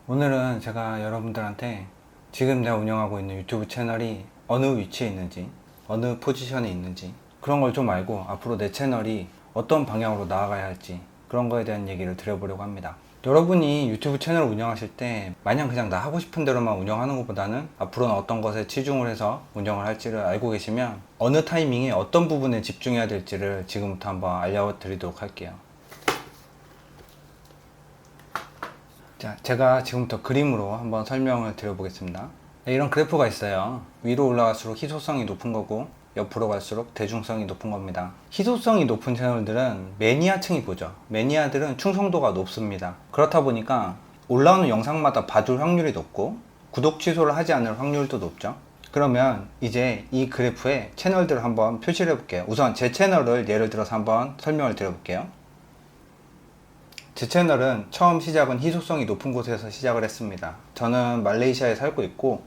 오늘은 제가 여러분들한테 지금 내가 운영하고 있는 유튜브 채널이 어느 위치에 있는지, 어느 포지션에 있는지 그런 걸 좀 알고 앞으로 내 채널이 어떤 방향으로 나아가야 할지 그런 거에 대한 얘기를 드려보려고 합니다. 여러분이 유튜브 채널을 운영하실 때 마냥 그냥 나 하고 싶은 대로만 운영하는 것보다는 앞으로는 어떤 것에 치중을 해서 운영을 할지를 알고 계시면 어느 타이밍에 어떤 부분에 집중해야 될지를 지금부터 한번 알려드리도록 할게요. 자, 제가 지금부터 그림으로 한번 설명을 드려보겠습니다. 이런 그래프가 있어요. 위로 올라갈수록 희소성이 높은 거고 옆으로 갈수록 대중성이 높은 겁니다. 희소성이 높은 채널들은 매니아층이 보죠. 매니아들은 충성도가 높습니다. 그렇다 보니까 올라오는 영상마다 봐줄 확률이 높고 구독 취소를 하지 않을 확률도 높죠. 그러면 이제 이 그래프에 채널들을 한번 표시를 해볼게요. 우선 제 채널을 예를 들어서 한번 설명을 드려볼게요. 제 채널은 처음 시작은 희소성이 높은 곳에서 시작을 했습니다. 저는 말레이시아에 살고 있고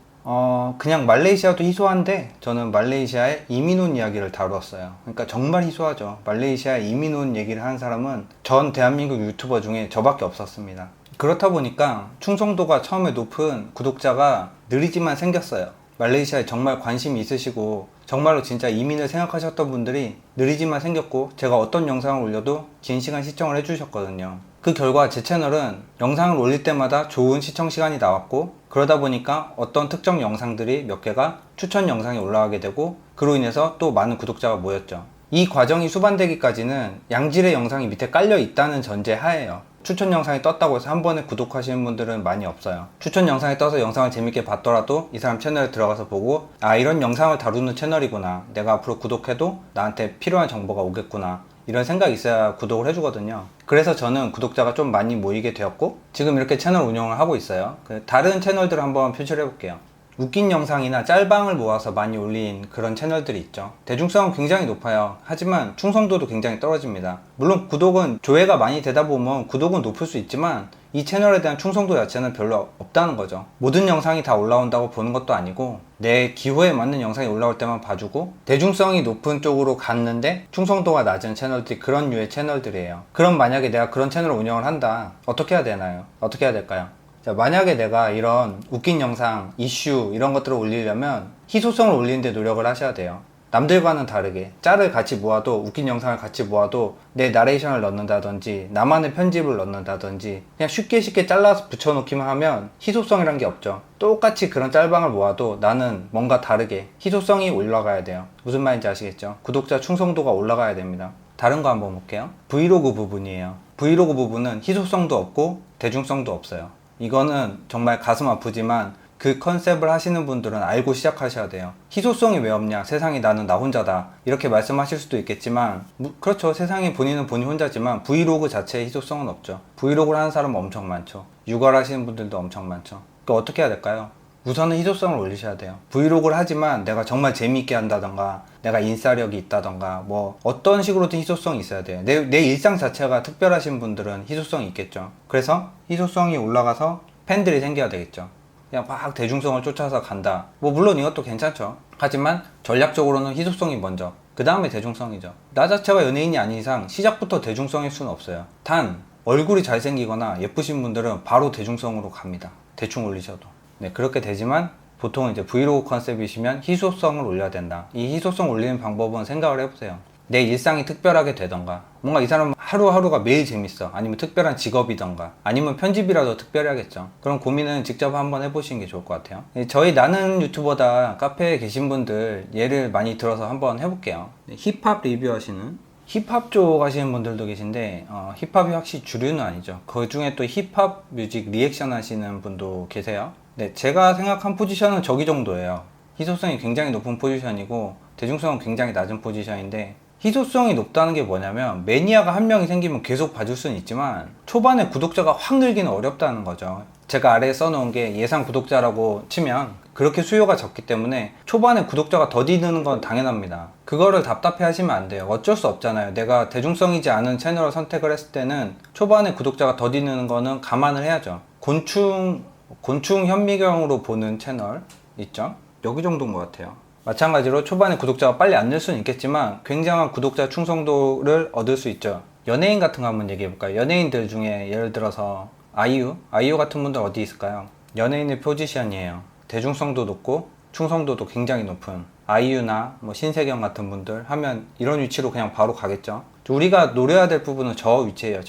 그냥 말레이시아도 희소한데 저는 말레이시아의 이민 온 이야기를 다루었어요. 그러니까 정말 희소하죠. 말레이시아에 이민 온 얘기를 하는 사람은 전 대한민국 유튜버 중에 저밖에 없었습니다. 그렇다 보니까 충성도가 처음에 높은 구독자가 느리지만 생겼어요. 말레이시아에 정말 관심이 있으시고 정말로 진짜 이민을 생각하셨던 분들이 느리지만 생겼고 제가 어떤 영상을 올려도 긴 시간 시청을 해주셨거든요. 그 결과 제 채널은 영상을 올릴 때마다 좋은 시청 시간이 나왔고 그러다 보니까 어떤 특정 영상들이 몇 개가 추천 영상에 올라가게 되고 그로 인해서 또 많은 구독자가 모였죠. 이 과정이 수반되기까지는 양질의 영상이 밑에 깔려 있다는 전제 하에요. 추천 영상이 떴다고 해서 한 번에 구독하시는 분들은 많이 없어요. 추천 영상이 떠서 영상을 재밌게 봤더라도 이 사람 채널에 들어가서 보고 이런 영상을 다루는 채널이구나, 내가 앞으로 구독해도 나한테 필요한 정보가 오겠구나, 이런 생각이 있어야 구독을 해주거든요. 그래서 저는 구독자가 좀 많이 모이게 되었고 지금 이렇게 채널 운영을 하고 있어요. 다른 채널들을 한번 표시를 해볼게요. 웃긴 영상이나 짤방을 모아서 많이 올린 그런 채널들이 있죠. 대중성은 굉장히 높아요. 하지만 충성도도 굉장히 떨어집니다. 물론 구독은 조회가 많이 되다 보면 구독은 높을 수 있지만 이 채널에 대한 충성도 자체는 별로 없다는 거죠. 모든 영상이 다 올라온다고 보는 것도 아니고 내 기호에 맞는 영상이 올라올 때만 봐주고 대중성이 높은 쪽으로 갔는데 충성도가 낮은 채널들이 그런 류의 채널들이에요. 그럼 만약에 내가 그런 채널을 운영을 한다, 어떻게 해야 되나요? 어떻게 해야 될까요? 자, 만약에 내가 이런 웃긴 영상, 이슈 이런 것들을 올리려면 희소성을 올리는데 노력을 하셔야 돼요. 남들과는 다르게 짤을 같이 모아도, 웃긴 영상을 같이 모아도 내 나레이션을 넣는다든지 나만의 편집을 넣는다든지 그냥 쉽게 잘라서 붙여놓기만 하면 희소성이란 게 없죠. 똑같이 그런 짤방을 모아도 나는 뭔가 다르게 희소성이 올라가야 돼요. 무슨 말인지 아시겠죠? 구독자 충성도가 올라가야 됩니다. 다른 거 한번 볼게요. 브이로그 부분이에요. 브이로그 부분은 희소성도 없고 대중성도 없어요. 이거는 정말 가슴 아프지만 그 컨셉을 하시는 분들은 알고 시작하셔야 돼요. 희소성이 왜 없냐, 세상에 나는 나 혼자다, 이렇게 말씀하실 수도 있겠지만 그렇죠, 세상에 본인은 본인 혼자지만 브이로그 자체에 희소성은 없죠. 브이로그를 하는 사람은 엄청 많죠. 육아를 하시는 분들도 엄청 많죠. 그러니까 어떻게 해야 될까요? 우선은 희소성을 올리셔야 돼요. 브이로그를 하지만 내가 정말 재미있게 한다던가 내가 인싸력이 있다던가 뭐 어떤 식으로든 희소성이 있어야 돼요. 내 일상 자체가 특별하신 분들은 희소성이 있겠죠. 그래서 희소성이 올라가서 팬들이 생겨야 되겠죠. 그냥 막 대중성을 쫓아서 간다, 뭐 물론 이것도 괜찮죠. 하지만 전략적으로는 희소성이 먼저, 그 다음에 대중성이죠. 나 자체가 연예인이 아닌 이상 시작부터 대중성일 수는 없어요. 단 얼굴이 잘생기거나 예쁘신 분들은 바로 대중성으로 갑니다. 대충 올리셔도. 네, 그렇게 되지만 보통 이제 브이로그 컨셉이시면 희소성을 올려야 된다. 이 희소성 올리는 방법은 생각을 해보세요. 내 일상이 특별하게 되던가, 뭔가 이 사람은 하루하루가 매일 재밌어, 아니면 특별한 직업이던가, 아니면 편집이라도 특별하겠죠. 그런 고민은 직접 한번 해보시는 게 좋을 것 같아요. 저희 나는 유튜버다 카페에 계신 분들 예를 많이 들어서 한번 해볼게요. 힙합 리뷰하시는, 힙합 쪽 하시는 분들도 계신데 힙합이 확실히 주류는 아니죠. 그 중에 또 힙합 뮤직 리액션 하시는 분도 계세요. 네, 제가 생각한 포지션은 저기 정도예요. 희소성이 굉장히 높은 포지션이고 대중성은 굉장히 낮은 포지션인데, 희소성이 높다는 게 뭐냐면 매니아가 한 명이 생기면 계속 봐줄 수는 있지만 초반에 구독자가 확 늘기는 어렵다는 거죠. 제가 아래에 써놓은 게 예상 구독자라고 치면 그렇게 수요가 적기 때문에 초반에 구독자가 더디 느는 건 당연합니다. 그거를 답답해 하시면 안 돼요. 어쩔 수 없잖아요. 내가 대중성이지 않은 채널을 선택을 했을 때는 초반에 구독자가 더디 느는 거는 감안을 해야죠. 곤충 현미경으로 보는 채널 있죠? 여기 정도인 것 같아요. 마찬가지로 초반에 구독자가 빨리 안 늘 수는 있겠지만 굉장한 구독자 충성도를 얻을 수 있죠. 연예인 같은 거 한번 얘기해 볼까요? 연예인들 중에 예를 들어서 아이유 같은 분들 어디 있을까요? 연예인의 포지션이에요. 대중성도 높고 충성도도 굉장히 높은 아이유나 뭐 신세경 같은 분들 하면 이런 위치로 그냥 바로 가겠죠. 우리가 노려야 될 부분은 저 위치예요.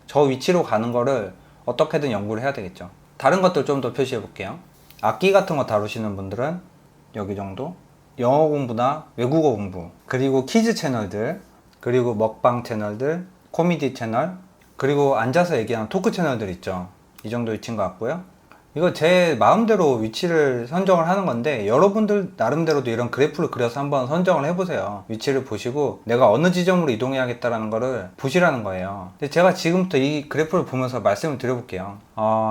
저 위치로 가는 거를 어떻게든 연구를 해야 되겠죠. 다른 것들 좀 더 표시해 볼게요. 악기 같은 거 다루시는 분들은 여기 정도, 영어 공부나 외국어 공부, 그리고 키즈 채널들, 그리고 먹방 채널들, 코미디 채널, 그리고 앉아서 얘기하는 토크 채널들 있죠. 이 정도 위치인 것 같고요. 이거 제 마음대로 위치를 선정을 하는 건데 여러분들 나름대로도 이런 그래프를 그려서 한번 선정을 해보세요. 위치를 보시고 내가 어느 지점으로 이동해야겠다라는 거를 보시라는 거예요. 근데 제가 지금부터 이 그래프를 보면서 말씀을 드려볼게요.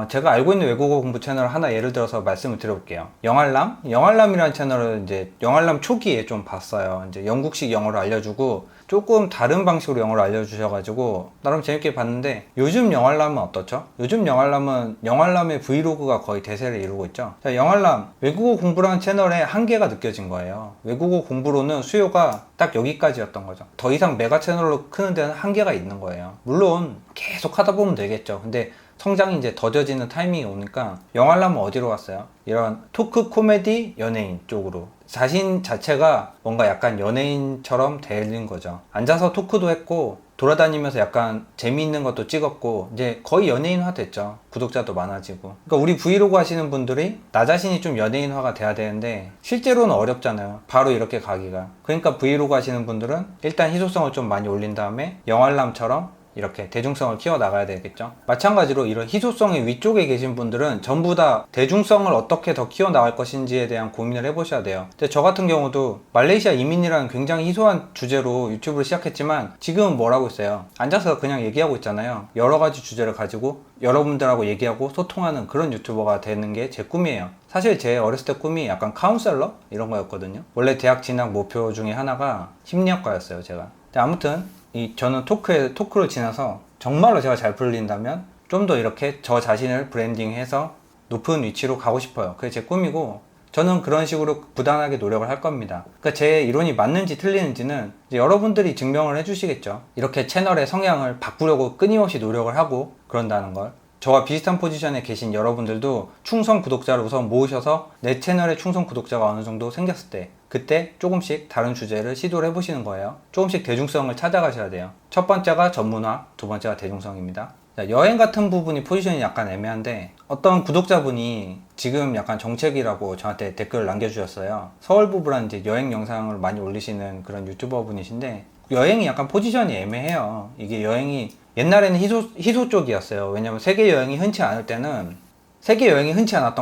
제가 알고 있는 외국어 공부 채널을 하나 예를 들어서 말씀을 드려볼게요. 영알람이라는 채널을 이제 영알람 초기에 좀 봤어요. 이제 영국식 영어를 알려주고 조금 다른 방식으로 영어를 알려주셔가지고 나름 재밌게 봤는데 요즘 영알람은 어떻죠? 요즘 영알람은 영알람의 브이로그가 거의 대세를 이루고 있죠. 자, 영알람 외국어 공부라는 채널에 한계가 느껴진 거예요. 외국어 공부로는 수요가 딱 여기까지였던 거죠. 더 이상 메가 채널로 크는 데는 한계가 있는 거예요. 물론 계속 하다 보면 되겠죠. 근데 성장이 이제 더뎌지는 타이밍이 오니까 영알람은 어디로 갔어요? 이런 토크 코미디 연예인 쪽으로 자신 자체가 뭔가 약간 연예인처럼 되는 거죠. 앉아서 토크도 했고 돌아다니면서 약간 재미있는 것도 찍었고 이제 거의 연예인화 됐죠. 구독자도 많아지고. 그러니까 우리 브이로그 하시는 분들이 나 자신이 좀 연예인화가 돼야 되는데 실제로는 어렵잖아요. 바로 이렇게 가기가. 그러니까 브이로그 하시는 분들은 일단 희소성을 좀 많이 올린 다음에 영알람처럼 이렇게 대중성을 키워나가야 되겠죠. 마찬가지로 이런 희소성의 위쪽에 계신 분들은 전부 다 대중성을 어떻게 더 키워나갈 것인지에 대한 고민을 해보셔야 돼요. 근데 저 같은 경우도 말레이시아 이민이라는 굉장히 희소한 주제로 유튜브를 시작했지만 지금은 뭘 하고 있어요? 앉아서 그냥 얘기하고 있잖아요. 여러 가지 주제를 가지고 여러분들하고 얘기하고 소통하는 그런 유튜버가 되는 게 제 꿈이에요. 사실 제 어렸을 때 꿈이 약간 카운셀러? 이런 거였거든요. 원래 대학 진학 목표 중에 하나가 심리학과였어요, 제가. 근데 아무튼 저는 토크를 지나서 정말로 제가 잘 풀린다면 좀 더 이렇게 저 자신을 브랜딩해서 높은 위치로 가고 싶어요. 그게 제 꿈이고 저는 그런 식으로 부단하게 노력을 할 겁니다. 그러니까 제 이론이 맞는지 틀리는지는 이제 여러분들이 증명을 해주시겠죠. 이렇게 채널의 성향을 바꾸려고 끊임없이 노력을 하고 그런다는 걸. 저와 비슷한 포지션에 계신 여러분들도 충성 구독자를 우선 모으셔서 내 채널에 충성 구독자가 어느 정도 생겼을 때 그때 조금씩 다른 주제를 시도를 해보시는 거예요. 조금씩 대중성을 찾아가셔야 돼요. 첫 번째가 전문화, 두 번째가 대중성입니다. 자, 여행 같은 부분이 포지션이 약간 애매한데 어떤 구독자분이 지금 약간 정책이라고 저한테 댓글을 남겨주셨어요. 서울부부라는 이제 여행 영상을 많이 올리시는 그런 유튜버 분이신데 여행이 약간 포지션이 애매해요. 이게 여행이 옛날에는 희소 쪽이었어요. 왜냐면 세계 여행이 흔치 않았던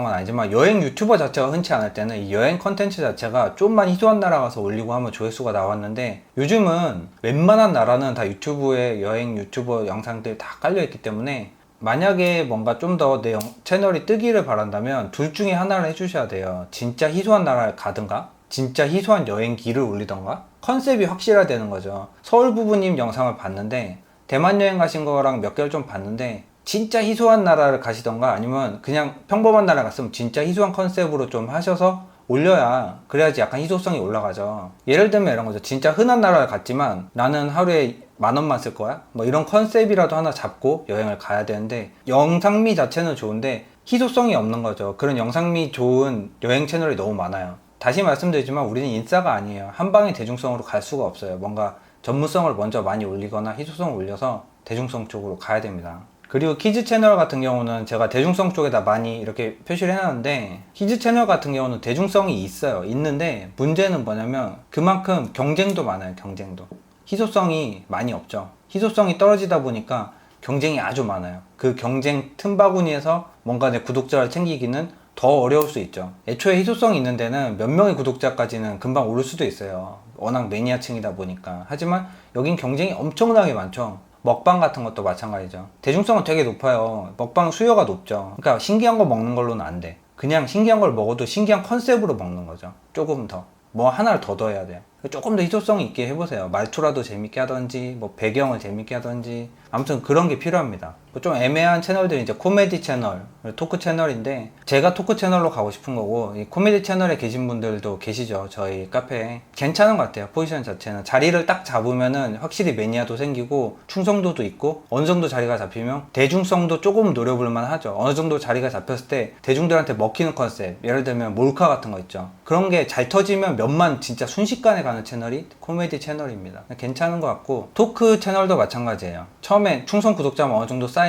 건 아니지만 여행 유튜버 자체가 흔치 않을 때는 이 여행 컨텐츠 자체가 좀만 희소한 나라 가서 올리고 하면 조회수가 나왔는데 요즘은 웬만한 나라는 다 유튜브에 여행 유튜버 영상들 다 깔려있기 때문에 만약에 뭔가 좀 더 내 채널이 뜨기를 바란다면 둘 중에 하나를 해주셔야 돼요. 진짜 희소한 나라를 가든가 진짜 희소한 여행기를 올리던가 컨셉이 확실해야 되는 거죠. 서울부부님 영상을 봤는데 대만 여행 가신 거랑 몇 개월 좀 봤는데 진짜 희소한 나라를 가시던가 아니면 그냥 평범한 나라 갔으면 진짜 희소한 컨셉으로 좀 하셔서 올려야 그래야지 약간 희소성이 올라가죠. 예를 들면 이런 거죠. 진짜 흔한 나라를 갔지만 나는 하루에 10,000원만 쓸 거야? 뭐 이런 컨셉이라도 하나 잡고 여행을 가야 되는데 영상미 자체는 좋은데 희소성이 없는 거죠. 그런 영상미 좋은 여행 채널이 너무 많아요. 다시 말씀드리지만 우리는 인싸가 아니에요. 한 방에 대중성으로 갈 수가 없어요. 뭔가 전문성을 먼저 많이 올리거나 희소성을 올려서 대중성 쪽으로 가야 됩니다. 그리고 키즈 채널 같은 경우는 제가 대중성 쪽에다 많이 이렇게 표시를 해놨는데 키즈 채널 같은 경우는 대중성이 있어요. 있는데 문제는 뭐냐면 그만큼 경쟁도 많아요. 경쟁도. 희소성이 많이 없죠. 희소성이 떨어지다 보니까 경쟁이 아주 많아요. 그 경쟁 틈바구니에서 뭔가 내 구독자를 챙기기는 더 어려울 수 있죠. 애초에 희소성이 있는 데는 몇 명의 구독자까지는 금방 오를 수도 있어요. 워낙 매니아층이다 보니까. 하지만 여긴 경쟁이 엄청나게 많죠. 먹방 같은 것도 마찬가지죠. 대중성은 되게 높아요. 먹방 수요가 높죠. 그러니까 신기한 거 먹는 걸로는 안 돼. 그냥 신기한 걸 먹어도 신기한 컨셉으로 먹는 거죠. 조금 더. 뭐 하나를 더 넣어야 돼요. 조금 더 희소성 있게 해보세요. 말투라도 재밌게 하던지, 뭐 배경을 재밌게 하던지, 아무튼 그런 게 필요합니다. 좀 애매한 채널들이 이제 코미디 채널, 토크 채널인데 제가 토크 채널로 가고 싶은 거고, 이 코미디 채널에 계신 분들도 계시죠. 저희 카페에. 괜찮은 것 같아요. 포지션 자체는 자리를 딱 잡으면은 확실히 매니아도 생기고 충성도도 있고, 어느 정도 자리가 잡히면 대중성도 조금 노려볼 만하죠. 어느 정도 자리가 잡혔을 때 대중들한테 먹히는 컨셉, 예를 들면 몰카 같은 거 있죠. 그런 게 잘 터지면 몇만 진짜 순식간에 가는 채널이 코미디 채널입니다. 괜찮은 것 같고, 토크 채널도 마찬가지예요. 처음에 충성 구독자만 어느 정도 쌓이면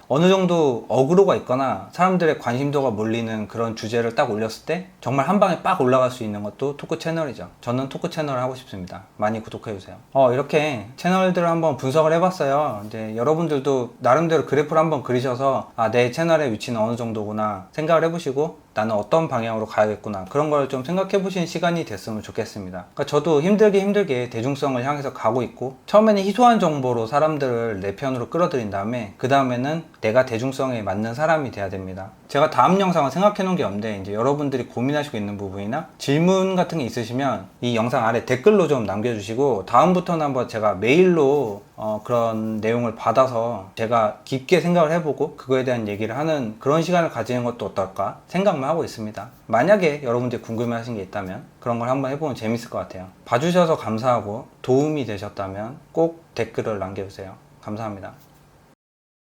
어느 정도 어그로가 있거나 사람들의 관심도가 몰리는 그런 주제를 딱 올렸을 때 정말 한 방에 빡 올라갈 수 있는 것도 토크 채널이죠. 저는 토크 채널을 하고 싶습니다. 많이 구독해주세요. 이렇게 채널들을 한번 분석을 해봤어요. 이제 여러분들도 나름대로 그래프를 한번 그리셔서 내 채널의 위치는 어느 정도구나 생각을 해보시고, 나는 어떤 방향으로 가야겠구나, 그런 걸 좀 생각해 보시는 시간이 됐으면 좋겠습니다. 그러니까 저도 힘들게 대중성을 향해서 가고 있고, 처음에는 희소한 정보로 사람들을 내 편으로 끌어들인 다음에 그 다음에는 내가 대중성에 맞는 사람이 돼야 됩니다. 제가 다음 영상은 생각해 놓은 게 없는데, 이제 여러분들이 고민하시고 있는 부분이나 질문 같은 게 있으시면 이 영상 아래 댓글로 좀 남겨주시고, 다음부터는 한번 제가 메일로 그런 내용을 받아서 제가 깊게 생각을 해보고 그거에 대한 얘기를 하는 그런 시간을 가지는 것도 어떨까 생각만 하고 있습니다. 만약에 여러분들이 궁금해하신 게 있다면 그런 걸 한번 해보면 재밌을 것 같아요. 봐주셔서 감사하고 도움이 되셨다면 꼭 댓글을 남겨주세요. 감사합니다.